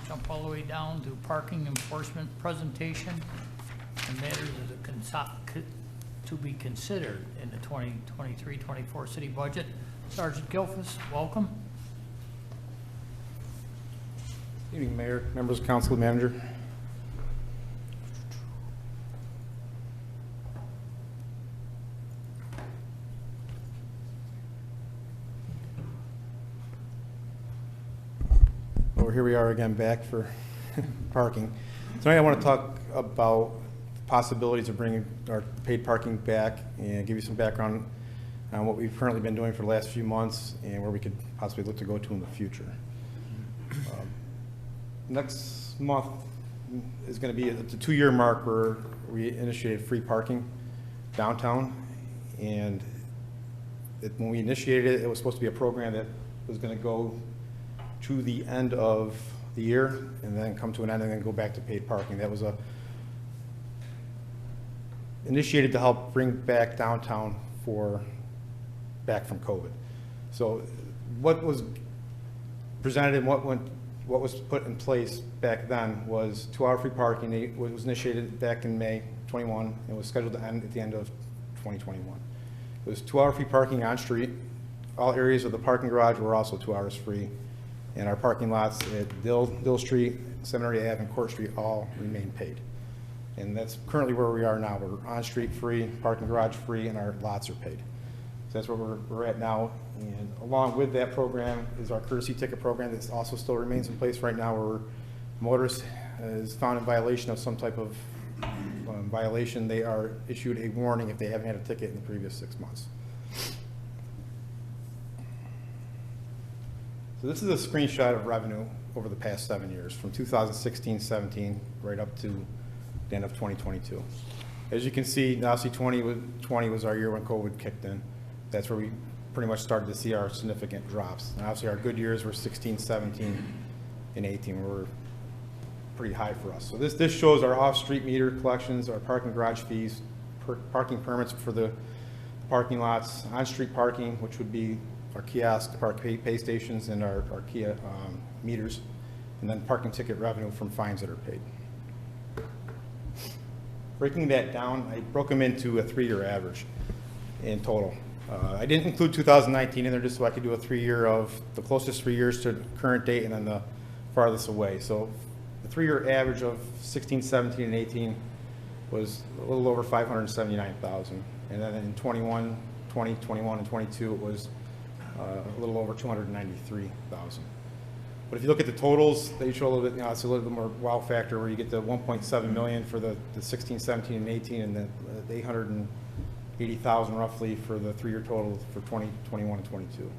jump all the way down to parking enforcement presentation and matters to be considered in the 2023-24 city budget. Sergeant Gilfus, welcome. Good evening, Mayor, members of council, manager. Well, here we are again back for parking. Tonight I want to talk about possibilities of bringing our paid parking back and give you some background on what we've currently been doing for the last few months and where we could possibly look to go to in the future. Next month is going to be the 2-year mark where we initiated free parking downtown, and when we initiated it, it was supposed to be a program that was going to go to the end of the year and then come to an end and then go back to paid parking. That was initiated to help bring back downtown back from COVID. So what was presented and what was put in place back then was 2-hour free parking. It was initiated back in May 21 and was scheduled to end at the end of 2021. It was 2-hour free parking on street. All areas of the parking garage were also 2 hours free. And our parking lots at Dill Street, Seminary Ave, and Court Street all remain paid. And that's currently where we are now. We're on street free, parking garage free, and our lots are paid. So that's where we're at now. And along with that program is our courtesy ticket program that also still remains in place right now, where motorist is found in violation of some type of violation. They are issued a warning if they haven't had a ticket in the previous 6 months. So this is a screenshot of revenue over the past 7 years, from 2016-17 right up to the end of 2022. As you can see, obviously 2020 was our year when COVID kicked in. That's where we pretty much started to see our significant drops. And obviously our good years were 16, 17, and 18 were pretty high for us. So this shows our off-street meter collections, our parking garage fees, parking permits for the parking lots, on-street parking, which would be our kiosk, our pay stations, and our Kia meters, and then parking ticket revenue from fines that are paid. Breaking that down, I broke them into a 3-year average in total. I didn't include 2019 in there just so I could do a 3-year of the closest 3 years to the current date and then the farthest away. So the 3-year average of 16, 17, and 18 was a little over 579,000. And then in 21, 20, 21, and 22, it was a little over 293,000. But if you look at the totals, they show a little bit, it's a little bit more wow factor where you get the 1.7 million for the 16, 17, and 18, and the 880,000 roughly for the 3-year total for 20, 21, and 22.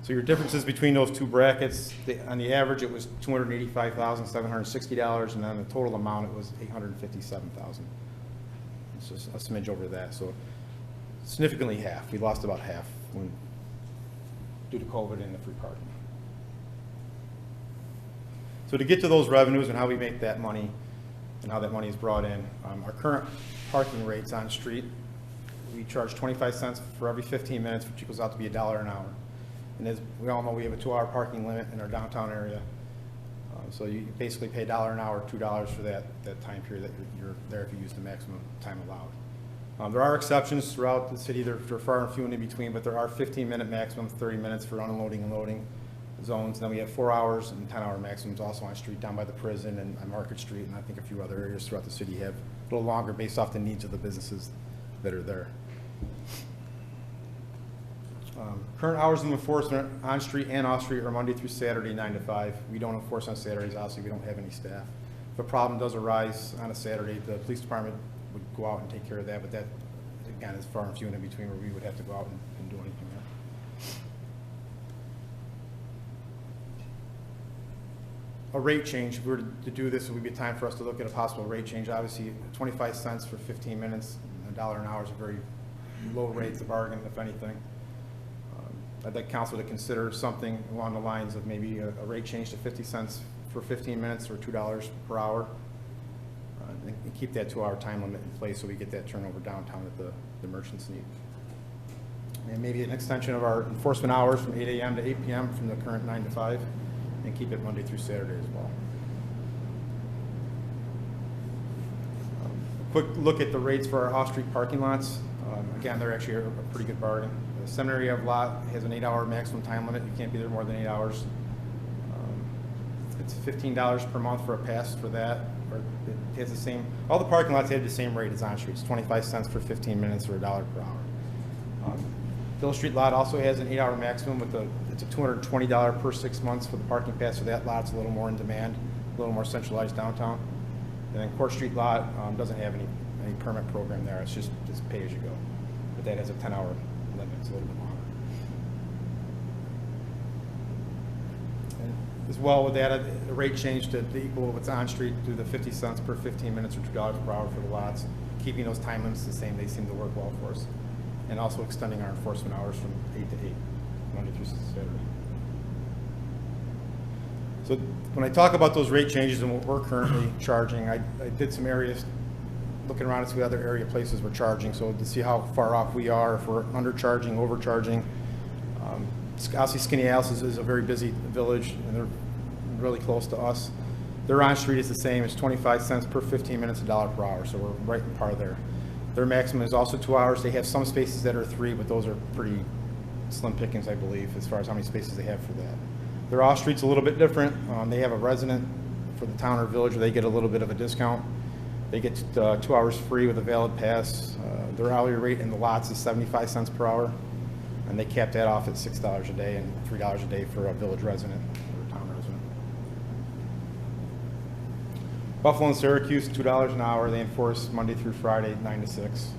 So your differences between those two brackets, on the average it was $285,760, and on the total amount it was $857,000. It's just a smidge over that, so significantly half. We lost about half due to COVID and the free parking. So to get to those revenues and how we make that money and how that money is brought in, our current parking rates on street, we charge 25 cents for every 15 minutes, which equals out to be $1 an hour. And as we all know, we have a 2-hour parking limit in our downtown area. So you basically pay $1 an hour, $2 for that time period that you're there if you use the maximum time allowed. There are exceptions throughout the city. They're far and few in between, but there are 15-minute maximum, 30 minutes for unloading and loading zones. Then we have 4 hours and 10-hour maximums also on street down by the prison and on Market Street, and I think a few other areas throughout the city have a little longer based off the needs of the businesses that are there. Current hours of enforcement on street and off street are Monday through Saturday, 9 to 5. We don't enforce on Saturdays. Obviously, we don't have any staff. If a problem does arise on a Saturday, the police department would go out and take care of that, but that, again, is far and few in between where we would have to go out and do anything there. A rate change, if we were to do this, it would be time for us to look at a possible rate change. Obviously, 25 cents for 15 minutes, $1 an hour is a very low rate to bargain, if anything. I'd like council to consider something along the lines of maybe a rate change to 50 cents for 15 minutes or $2 per hour, and keep that 2-hour time limit in place so we get that turnover downtown that the merchants need. And maybe an extension of our enforcement hours from 8 a.m. to 8 p.m. from the current 9 to 5. and keep it Monday through Saturday as well. Quick look at the rates for our off-street parking lots. Again, they're actually a pretty good bargain. The Seminary Ave lot has an 8-hour maximum time limit. You can't be there more than 8 hours. It's $15 per month for a pass for that. Or it has the same, all the parking lots have the same rate as on-street. It's 25 cents for 15 minutes or $1 per hour. Village Street lot also has an 8-hour maximum with it's a $220 per 6 months for the parking pass, so that lot's a little more in demand, a little more centralized downtown. And then Court Street lot doesn't have any permit program there. It's just pay as you go. But that has a 10-hour limit. It's a little bit longer. And as well with that, the rate change to equal what's on street through the 50 cents per 15 minutes or $2 per hour for the lots. Keeping those time limits the same, they seem to work well for us. And also extending our enforcement hours from 8 to 8, Monday through Saturday. So when I talk about those rate changes and what we're currently charging, I did some areas looking around to see other area places we're charging, so to see how far off we are, if we're undercharging, overcharging. Obviously Skinny Alice is a very busy village, and they're really close to us. Their on-street is the same. It's 25 cents per 15 minutes, $1 per hour, so we're right in par there. Their maximum is also 2 hours. They have some spaces that are 3, but those are pretty slim pickings, I believe, as far as how many spaces they have for that. Their off-street's a little bit different. They have a resident for the town or village where they get a little bit of a discount. They get 2 hours free with a valid pass. Their hourly rate in the lots is 75 cents per hour, and they cap that off at $6 a day and $3 a day for a village resident or a town resident. Buffalo and Syracuse, $2 an hour. They enforce Monday through Friday, 9 to 6.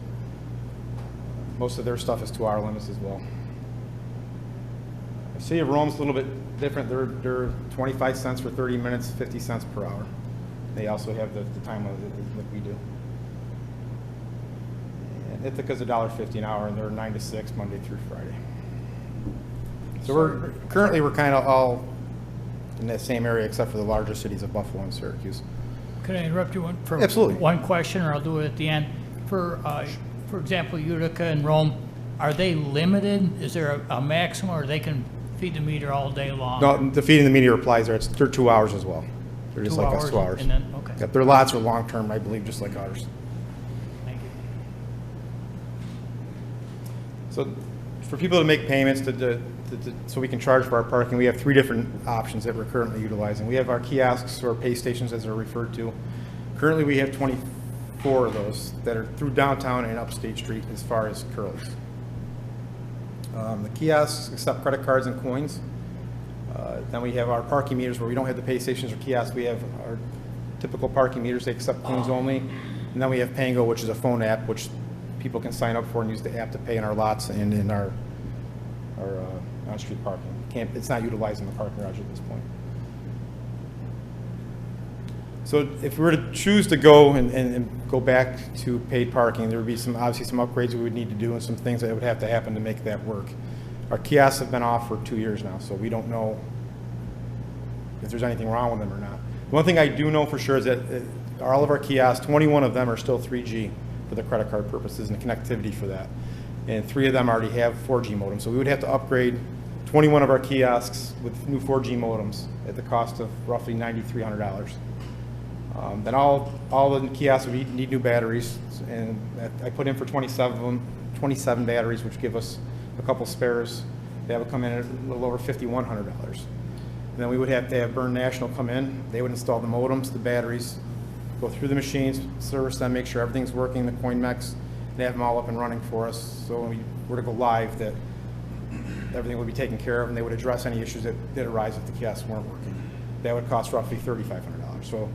Most of their stuff is 2-hour limits as well. City of Rome's a little bit different. They're 25 cents for 30 minutes, 50 cents per hour. They also have the time limit like we do. And Ithaca's $1.50 an hour, and they're 9 to 6 Monday through Friday. So we're kind of all in that same area except for the larger cities of Buffalo and Syracuse. Could I interrupt you for Absolutely. one question, or I'll do it at the end? For example, Utica and Rome, are they limited? Is there a maximum, or they can feed the meter all day long? No, the feeding the meter applies there. They're 2 hours as well. They're just 2 like hours, us, 2 hours. and then, okay. Yep, their lots are long-term, I believe, just like ours. Thank you. So for people to make payments so we can charge for our parking, we have 3 different options that we're currently utilizing. We have our kiosks or pay stations, as they're referred to. Currently, we have 24 of those that are through downtown and upstate street as far as Curly's. The kiosks accept credit cards and coins. Then we have our parking meters where we don't have the pay stations or kiosks. We have our typical parking meters. They accept coins only. And then we have Pango, which is a phone app, which people can sign up for and use the app to pay in our lots and in our on-street parking. It's not utilizing the parking garage at this point. So if we were to choose to go and go back to paid parking, there would be obviously some upgrades we would need to do and some things that would have to happen to make that work. Our kiosks have been off for 2 years now, so we don't know if there's anything wrong with them or not. The one thing I do know for sure is that all of our kiosks, 21 of them are still 3G for the credit card purposes and connectivity for that. And 3 of them already have 4G modems. So we would have to upgrade 21 of our kiosks with new 4G modems at the cost of roughly $9,300. Then all the kiosks would need new batteries, and I put in for 27 batteries, which give us a couple spares. That would come in at a little over $5,100. And then we would have to have Burn National come in. They would install the modems, the batteries, go through the machines, service them, make sure everything's working, the coin mechs, and have them all up and running for us. So when we were to go live, that everything would be taken care of, and they would address any issues that did arise if the kiosks weren't working. That would cost roughly $3,500. So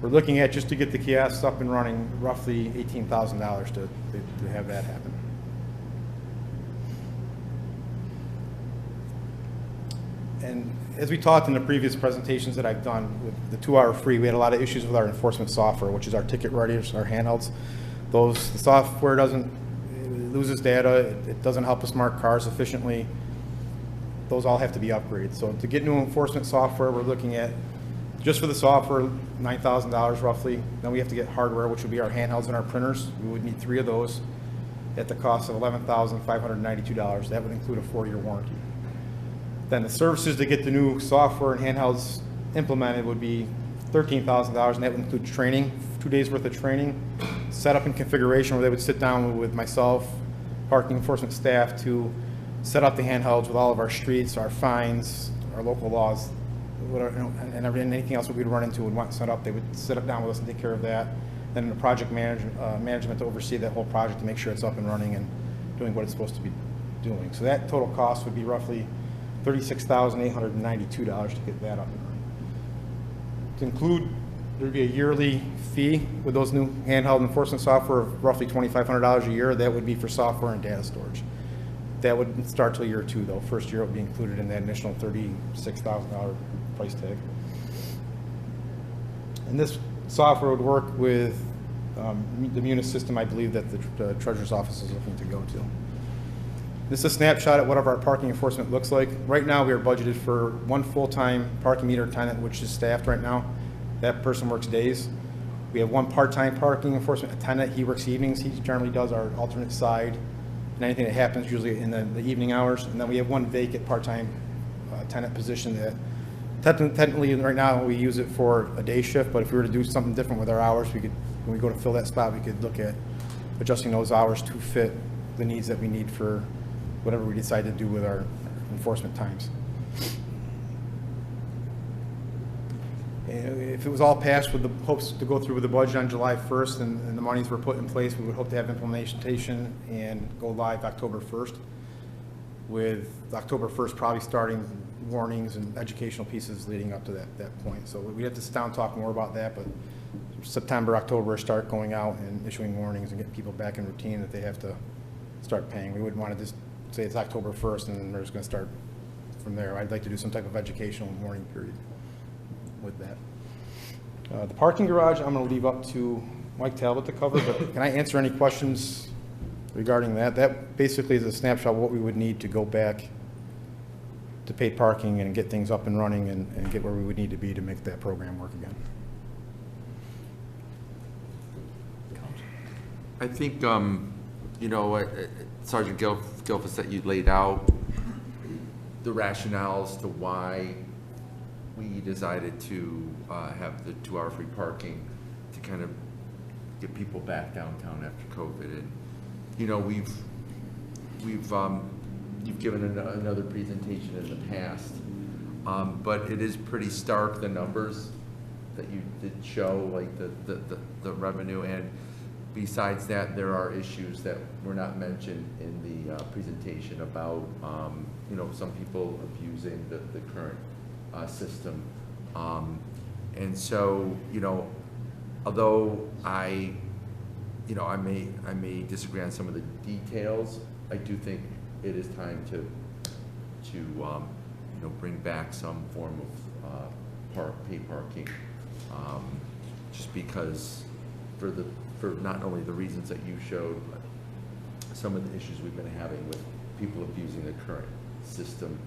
we're looking at, just to get the kiosks up and running, roughly $18,000 to have that happen. And as we talked in the previous presentations that I've done with the 2-hour free, we had a lot of issues with our enforcement software, which is our ticket writers, our handhelds. The software it loses data, it doesn't help us mark cars efficiently. Those all have to be upgraded. So to get new enforcement software, we're looking at, just for the software, $9,000 roughly. Then we have to get hardware, which would be our handhelds and our printers. We would need 3 of those at the cost of $11,592. That would include a 4-year warranty. Then the services to get the new software and handhelds implemented would be $13,000, and that would include training, 2 days worth of training, setup and configuration where they would sit down with myself, parking enforcement staff to set up the handhelds with all of our streets, our fines, our local laws, whatever, and anything else that we'd run into and want set up. They would sit up down with us and take care of that. Then the project management to oversee that whole project to make sure it's up and running and doing what it's supposed to be doing. So that total cost would be roughly $36,892 to get that up and running. To include, there'd be a yearly fee with those new handheld enforcement software of roughly $2,500 a year. That would be for software and data storage. That wouldn't start till year 2 though. First year it would be included in that initial $36,000 price tag. And this software would work with the Munis system, I believe, that the Treasurer's Office is looking to go to. This is a snapshot at what our parking enforcement looks like. Right now, we are budgeted for 1 full-time parking meter attendant, which is staffed right now. That person works days. We have 1 part-time parking enforcement attendant. He works evenings. He generally does our alternate side and anything that happens usually in the evening hours. And then we have 1 vacant part-time attendant position that technically right now we use it for a day shift, but if we were to do something different with our hours, we could, when we go to fill that spot, we could look at adjusting those hours to fit the needs that we need for whatever we decide to do with our enforcement times. And if it was all passed with the hopes to go through with the budget on July 1st and the monies were put in place, we would hope to have implementation and go live October 1st, with October 1st probably starting warnings and educational pieces leading up to that point. So we have to sit down and talk more about that, but September, October, start going out and issuing warnings and getting people back in routine that they have to start paying. We wouldn't want to just say it's October 1st and then they're just going to start from there. I'd like to do some type of educational warning period with that. The parking garage, I'm going to leave up to Mike Talbot to cover, but can I answer any questions regarding that? That basically is a snapshot of what we would need to go back to paid parking and get things up and running and get where we would need to be to make that program work again. I think, you know, Sergeant Gilfus, that you laid out the rationales to why we decided to have the 2-hour free parking to kind of get people back downtown after COVID. And, you know, you've given another presentation in the past, but it is pretty stark, the numbers that you did show, like the revenue. And besides that, there are issues that were not mentioned in the presentation about, you know, some people abusing the current system. And so, you know, although I may disagree on some of the details, I do think it is time to you know, bring back some form of paid parking, just because for not only the reasons that you showed, but some of the issues we've been having with people abusing the current system.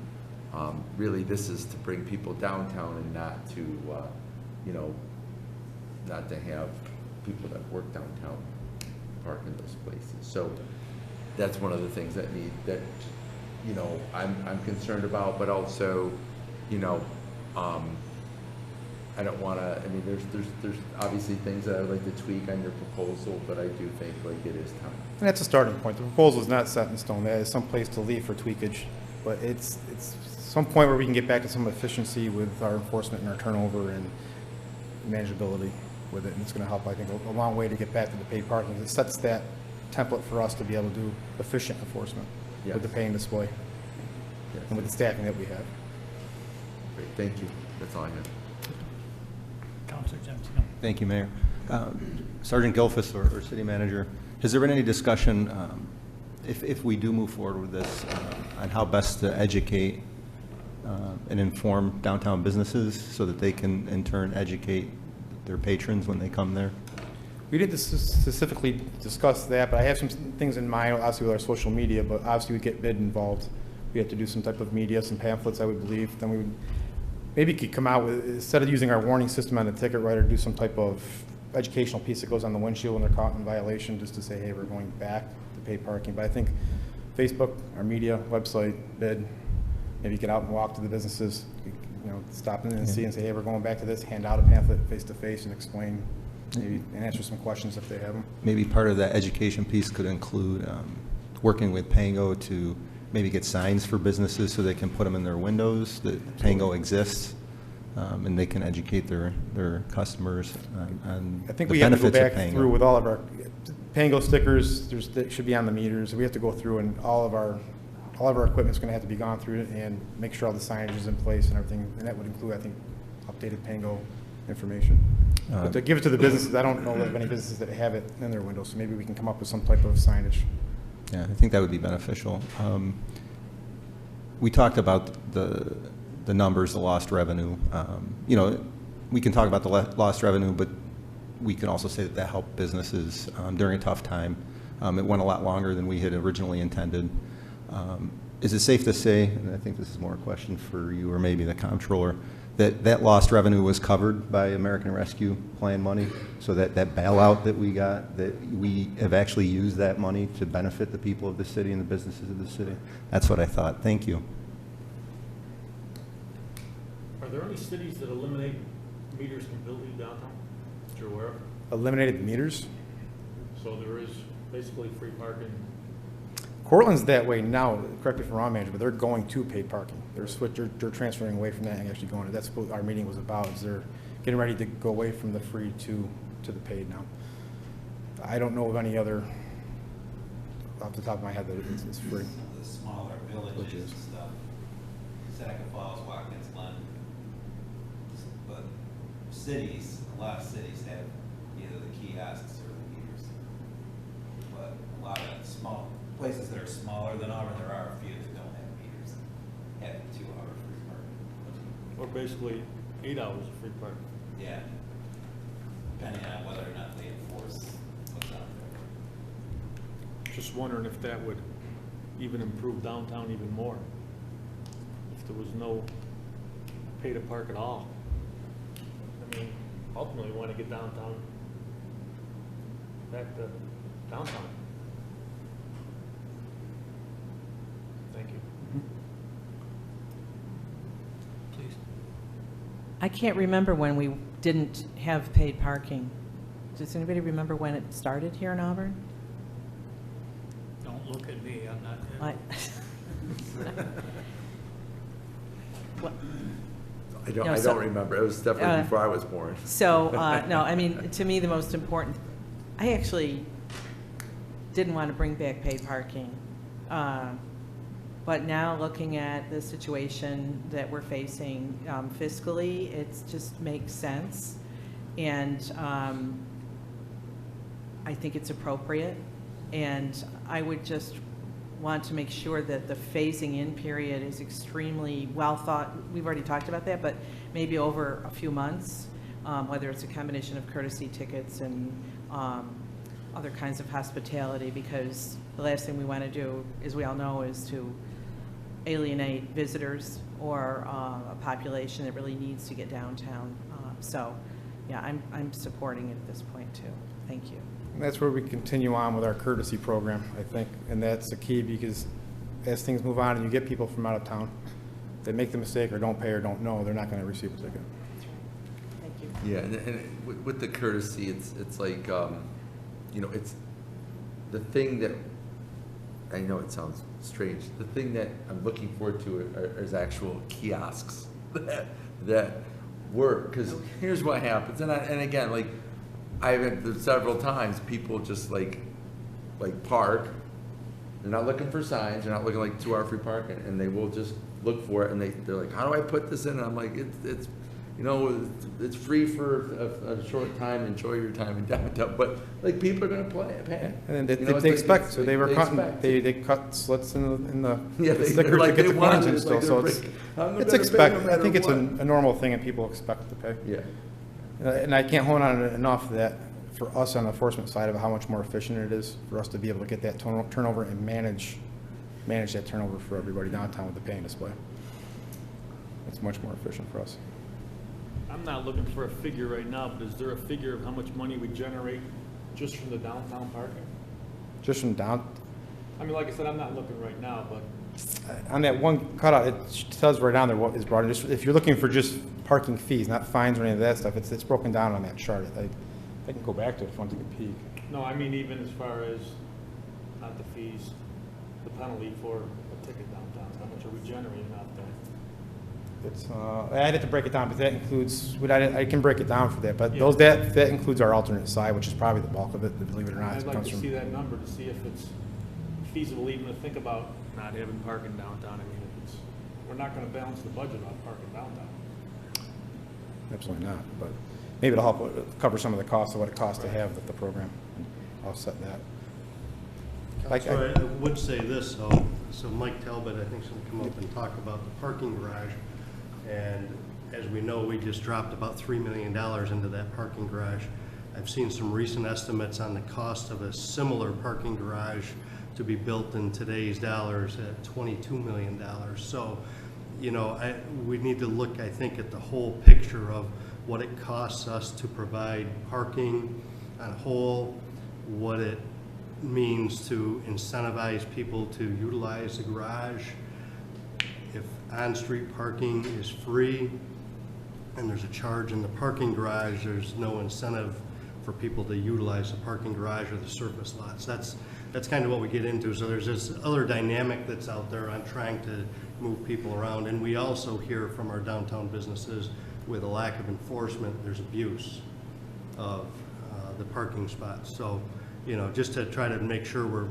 Really, this is to bring people downtown and not to, you know, not to have people that work downtown park in those places. So that's one of the things that you know, I'm concerned about, but also, you know, I don't want to, I mean, there's obviously things that I'd like to tweak on your proposal, but I do think like it is time. And that's a starting point. The proposal is not set in stone. There is some place to leave for tweakage, but it's some point where we can get back to some efficiency with our enforcement and our turnover and manageability with it. And it's going to help, I think, a long way to get back to the paid parking. It sets that template for us to be able to do efficient enforcement with the pay and display and with the staffing that we have. Great, thank you. That's all I have. Councilor Gentile. Thank you, Mayor. Sergeant Gilfus or City Manager, has there been any discussion, if we do move forward with this, on how best to educate and inform downtown businesses so that they can in turn educate their patrons when they come there? We didn't specifically discuss that, but I have some things in mind, obviously with our social media, but obviously we get bid involved. We have to do some type of media, some pamphlets, I would believe. Then we would maybe could come out with, instead of using our warning system on the ticket writer, do some type of educational piece that goes on the windshield when they're caught in violation, just to say, hey, we're going back to paid parking. But I think Facebook, our media, website, bid, maybe get out and walk to the businesses, you know, stop in and see and say, hey, we're going back to this, hand out a pamphlet face-to-face and explain, maybe, and answer some questions if they have them. Maybe part of that education piece could include working with Pango to maybe get signs for businesses so they can put them in their windows that Pango exists, and they can educate their customers on I think the we have to go benefits of back Pango. through with all of our Pango stickers, they should be on the meters. We have to go through and all of our equipment's gonna have to be gone through and make sure all the signage is in place and everything, and that would include, I think, updated Pango information. But to give it to the businesses, I don't know of any businesses that have it in their windows, so maybe we can come up with some type of signage. Yeah, I think that would be beneficial. We talked about the numbers, the lost revenue. You know, we can talk about the lost revenue, but we can also say that that helped businesses during a tough time. It went a lot longer than we had originally intended. Is it safe to say, and I think this is more a question for you or maybe the comptroller, that that lost revenue was covered by American Rescue Plan money? So that bailout that we got, that we have actually used that money to benefit the people of the city and the businesses of the city? That's what I thought. Thank you. Are there any cities that eliminate meters completely downtown that you're aware of? Eliminated the meters. So there is basically free parking. Cortland's that way now, correct me if I'm wrong, manager, but they're going to paid parking. They're transferring away from that and actually going to, that's what our meeting was about, is they're getting ready to go away from the free to the paid now. I don't know of any other, off the top of my head, that it's free. The smaller villages Villages. and stuff, Seneca Falls, Watkins Glen. But cities, a lot of cities have either the kiosks or the meters. But a lot of small places that are smaller than Auburn, there are a few that don't have meters, have 2-hour free parking. Or basically 8 hours of free parking. Yeah, depending on whether or not they enforce what's out there. Just wondering if that would even improve downtown even more. If there was no pay to park at all. I mean, ultimately, we want to get downtown, back to downtown. Thank you. Please. I can't remember when we didn't have paid parking. Does anybody remember when it started here in Auburn? Don't look at me, I'm not. I- What- I don't, No, I so- don't remember. It was definitely before I was born. So, no, I mean, to me, the most important, I actually didn't want to bring back paid parking. But now, looking at the situation that we're facing fiscally, it just makes sense. And I think it's appropriate. And I would just want to make sure that the phasing in period is extremely well thought. We've already talked about that, but maybe over a few months, whether it's a combination of courtesy tickets and other kinds of hospitality, because the last thing we want to do, as we all know, is to alienate visitors or a population that really needs to get downtown. So, yeah, I'm supporting it at this point too. Thank you. And that's where we continue on with our courtesy program, I think, and that's the key, because as things move on and you get people from out of town, they make the mistake or don't pay or don't know, they're not going to receive a ticket. Thank you. Yeah, and with the courtesy, it's like, you know, it's the thing that, I know it sounds strange, the thing that I'm looking forward to is actual kiosks that work, because here's what happens, and again, like, I've several times, people just like park, they're not looking for signs, they're not looking like 2-hour free parking, and they will just look for it, and they're like, how do I put this in? And I'm like, it's you know, it's free for a short time, enjoy your time in downtown, but like, people are gonna pay. And You know, it's they like- expect, so they were cutting, expect. they cut slits in the Yeah, the they're stickers like, to get they the want coins it, and it's stuff, like so they're it's, breaking- I'm it's gonna pay expect, no I matter think it's what. a normal thing and people expect to pay. Yeah. And I can't hold on enough that for us on the enforcement side of how much more efficient it is for us to be able to get that turnover and manage that turnover for everybody downtown with the paying display. It's much more efficient for us. I'm not looking for a figure right now, but is there a figure of how much money we generate just from the downtown parking? Just from down, I mean, like I said, I'm not looking right now, but On that one cutout, it says right down there what is brought in. Just, if you're looking for just parking fees, not fines or any of that stuff, it's if down on that chart. I can go back to it if you want to take a peek. No, I mean even as far as, not the fees, the penalty for a ticket downtown, how much are we generating out there? It's, I had to break it down, but that includes, I can break it down for that, but Yeah. those, that includes our alternate side, which is probably the bulk of it, believe it or not. I'd It like comes to from- see that number to see if it's feasible even to think about not having parking downtown. I mean, if it's, we're not gonna balance the budget on parking downtown. Absolutely not, but maybe it'll help cover some of the costs of what it costs to have the program. I'll set that. Counselor, I would say this, though. So Mike Talbot, I think, is going to come up and talk about the parking garage. And as we know, we just dropped about $3 million into that parking garage. I've seen some recent estimates on the cost of a similar parking garage to be built in today's dollars at $22 million. So, you know, we need to look, I think, at the whole picture of what it costs us to provide parking on a whole, what it means to incentivize people to utilize the garage. If on-street parking is free and there's a charge in the parking garage, there's no incentive for people to utilize the parking garage or the surface lots. That's kind of what we get into. So there's this other dynamic that's out there on trying to move people around. And we also hear from our downtown businesses with a lack of enforcement, there's abuse of the parking spots. So, you know, just to try to make sure we're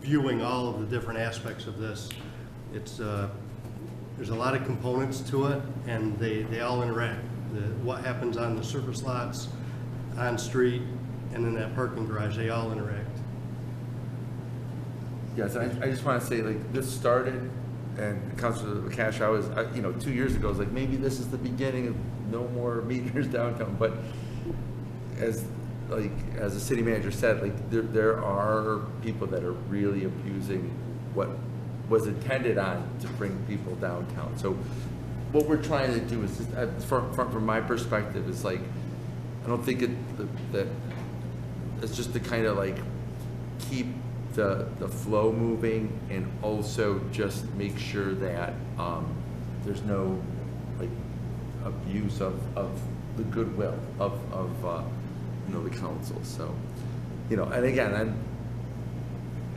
viewing all of the different aspects of this. It's there's a lot of components to it, and they all interact. What happens on the surface lots, on street, and in that parking garage, they all interact. Yes, I just want to say, like, this started, and Councilor Cash, you know, 2 years ago, I was like, maybe this is the beginning of no more meters downtown, but as the city manager said, like, there are people that are really abusing what was intended on to bring people downtown. So what we're trying to do is, just, from my perspective, is like, I don't think that it's just to kind of like keep the flow moving, and also just make sure that there's no like abuse of the goodwill of you know, the council. So, you know, and again,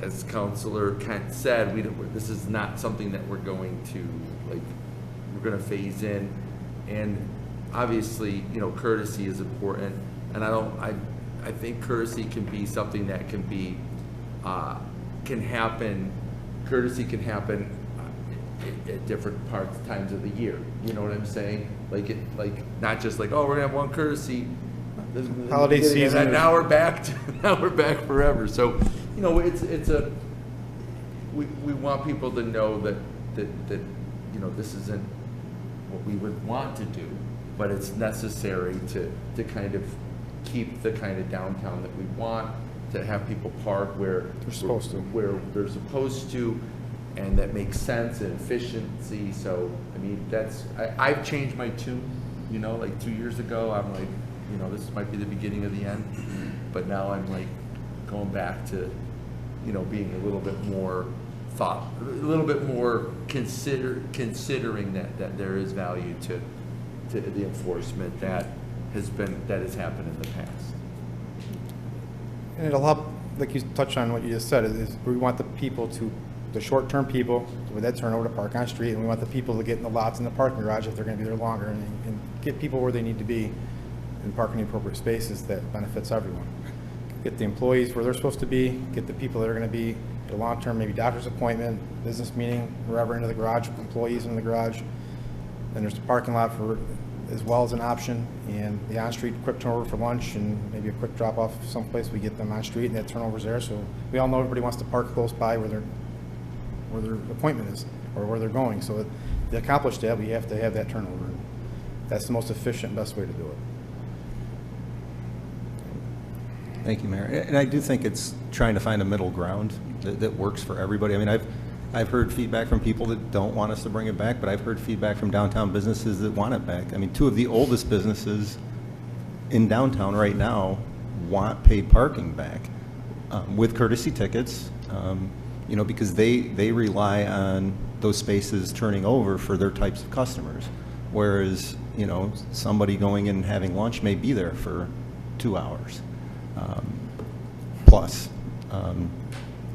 as Councilor Kent said, this is not something that we're going to phase in, and obviously, you know, courtesy is important, and I think courtesy can be something that can be can happen. Courtesy can happen at different times of the year. You know what I'm saying? Like not just like, oh, we're gonna have one courtesy. Holiday season. And now we're back. Now we're back forever. So, you know, we want people to know that you know, this isn't what we would want to do, but it's necessary to kind of keep the kind of downtown that we want, to have people park where they're supposed to, and that makes sense and efficiency. So, I mean, I've changed my tune, you know, like 2 years ago, I'm like, you know, this might be the beginning of the end, but now I'm like going back to, you know, being a little bit more a little bit more considering that there is value to the enforcement that has happened in the past. And it'll help, like you touched on what you just said, is we want the short-term people with that turnover to park on street, and we want the people to get in the lots in the parking garage if they're gonna be there longer, and get people where they need to be and park in the appropriate spaces. That benefits everyone. Get the employees where they're supposed to be, get the people that are gonna be at a long-term, maybe doctor's appointment, business meeting, wherever, into the garage, employees in the garage. Then there's the parking lot as well as an option, and the on-street quick turnover for lunch, and maybe a quick drop-off someplace. We get them on street, and that turnover's there. So we all know everybody wants to park close by where their appointment is or where they're going. So to accomplish that, we have to have that turnover. That's the most efficient, best way to do it. Thank you, Mayor. And I do think it's trying to find a middle ground that works for everybody. I mean, I've heard feedback from people that don't want us to bring it back, but I've heard feedback from downtown businesses that want it back. I mean, two of the oldest businesses in downtown right now want paid parking back with courtesy tickets. you know, because they rely on those spaces turning over for their types of customers. Whereas, you know, somebody going in and having lunch may be there for 2 hours plus.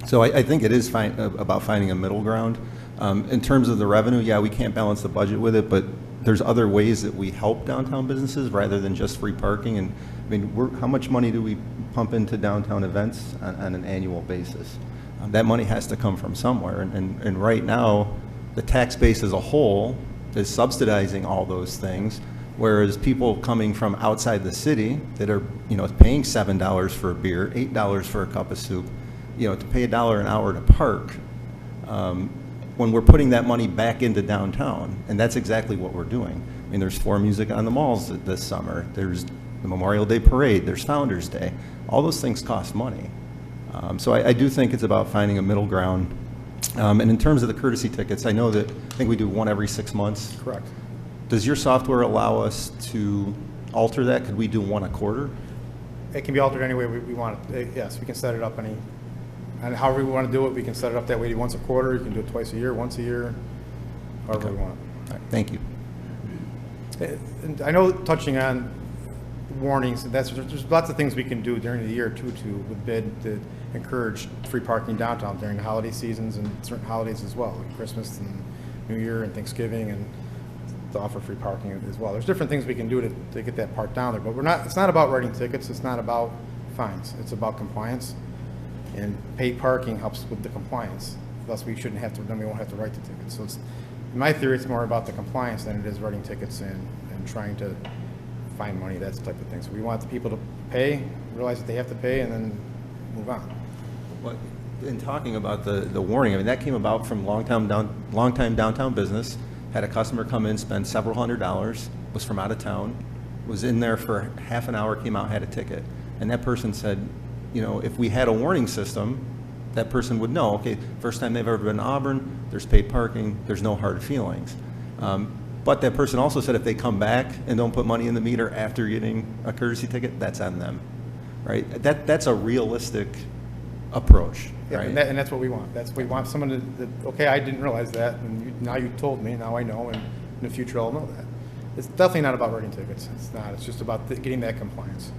So I think it is about finding a middle ground. In terms of the revenue, yeah, we can't balance the budget with it, but there's other ways that we help downtown businesses rather than just free parking. And I mean, how much money do we pump into downtown events on an annual basis? That money has to come from somewhere. And right now, the tax base as a whole is subsidizing all those things, whereas people coming from outside the city that are, you know, paying $7 for a beer, $8 for a cup of soup, you know, to pay $1 an hour to park, when we're putting that money back into downtown, and that's exactly what we're doing. I mean, there's Floor Music on the malls this summer. There's the Memorial Day Parade. There's Founder's Day. All those things cost money. So I do think it's about finding a middle ground. And in terms of the courtesy tickets, I know that I think we do one every 6 months. Correct. Does your software allow us to alter that? Could we do one a quarter? It can be altered any way we want it. Yes, we can set it up and however we want to do it, we can set it up that way once a quarter. You can do it twice a year, once a year, however we want it. All right, thank you. And I know, touching on warnings, there's lots of things we can do during the year too with bid to encourage free parking downtown during the holiday seasons and certain holidays as well, like Christmas and New Year and Thanksgiving, and to offer free parking as well. There's different things we can do to get that part down there, but it's not about writing tickets, it's not about fines, it's about compliance. And paid parking helps with the compliance. Thus, we shouldn't have to, then we won't have to write the tickets. So in my theory, it's more about the compliance than it is writing tickets and trying to find money, that type of thing. So we want the people to pay, realize that they have to pay, and then move on. Well, in talking about the warning, I mean, that came about from long-time downtown business. Had a customer come in, spend several $100s, was from out of town, was in there for half an hour, came out, had a ticket. And that person said, you know, if we had a warning system, that person would know, okay, first time they've ever been to Auburn, there's paid parking, there's no hard feelings. But that person also said if they come back and don't put money in the meter after getting a courtesy ticket, that's on them, right? That's a realistic approach, Yeah, right? and that's what we want. That's what we want, someone to, okay, I didn't realize that, and now you told me, now I know, and in the future I'll know that. It's definitely not about writing tickets. It's not. It's just about getting that compliance.